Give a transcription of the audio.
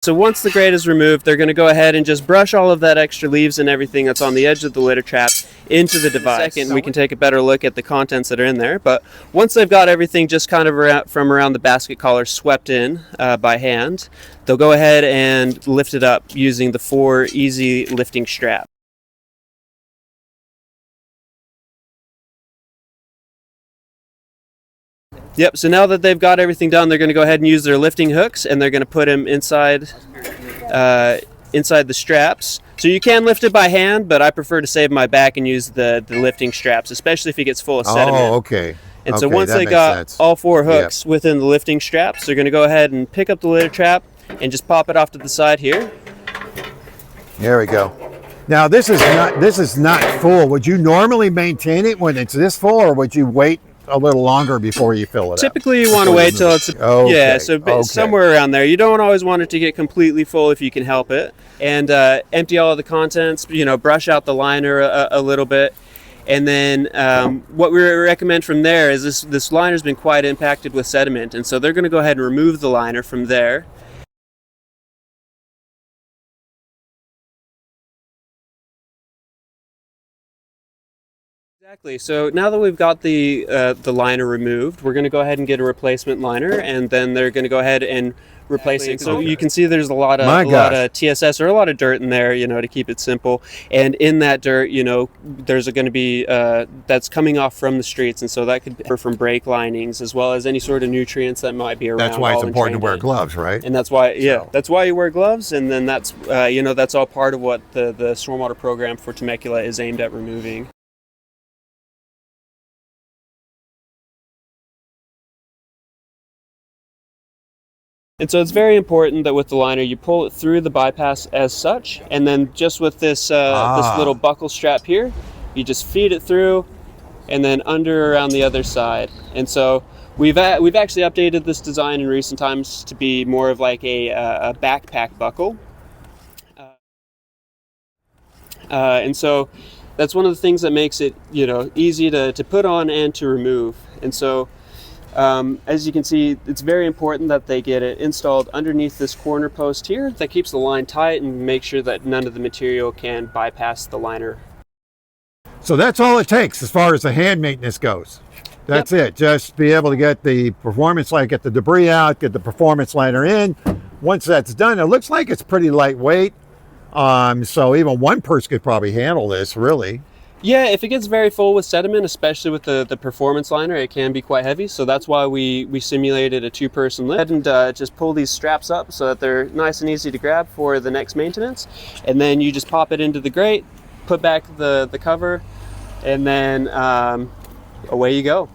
So once the grate is removed, they're going to go ahead and just brush all of that extra leaves and everything that's on the edge of the litter trap into the device. Second, we can take a better look at the contents that are in there. But once they've got everything just kind of from around the basket collar swept in by hand, they'll go ahead and lift it up using the 4 easy lifting straps. Yep, so now that they've got everything done, they're going to go ahead and use their lifting hooks, and they're going to put them inside the straps. So you can lift it by hand, but I prefer to save my back and use the lifting straps, especially if it gets full of sediment. Oh, okay. And so once they got all 4 hooks within the lifting straps, they're going to go ahead and pick up the litter trap and just pop it off to the side here. There we go. Now this is not full. Would you normally maintain it when it's this full, or would you wait a little longer before you fill it up? Typically you want to wait till it's somewhere around there. You don't always want it to get completely full if you can help it, and empty all of the contents, brush out the liner a little bit, and then what we recommend from there is this liner's been quite impacted with sediment, and so they're going to go ahead and remove the liner from there. Exactly. So now that we've got the liner removed, we're going to go ahead and get a replacement liner, and then they're going to go ahead and replace it. So you can see there's a lot of TSS or a lot of dirt in there, to keep it simple. And in that dirt, there's going to be that's coming off from the streets, and so that could be from brake linings as well as any sort of nutrients that might be around. That's why it's important to wear gloves, right? And that's why, that's why you wear gloves, and then that's that's all part of what the stormwater program for Temecula is aimed at removing. And so it's very important that with the liner you pull it through the bypass as such, and then just with this this little buckle strap here, you just feed it through and then under around the other side. And so we've actually updated this design in recent times to be more of like a backpack buckle. And so that's one of the things that makes it easy to put on and to remove. And so as you can see, it's very important that they get it installed underneath this corner post here that keeps the line tight and make sure that none of the material can bypass the liner. So that's all it takes as far as the hand maintenance goes. That's it. Just be able to get the performance liner, get the debris out, get the performance liner in. Once that's done, it looks like it's pretty lightweight. So even one person could probably handle this, really. Yeah, if it gets very full with sediment, especially with the performance liner, it can be quite heavy. So that's why we simulated a 2-person lift, and just pull these straps up so that they're nice and easy to grab for the next maintenance. And then you just pop it into the grate, put back the cover, and then away you go.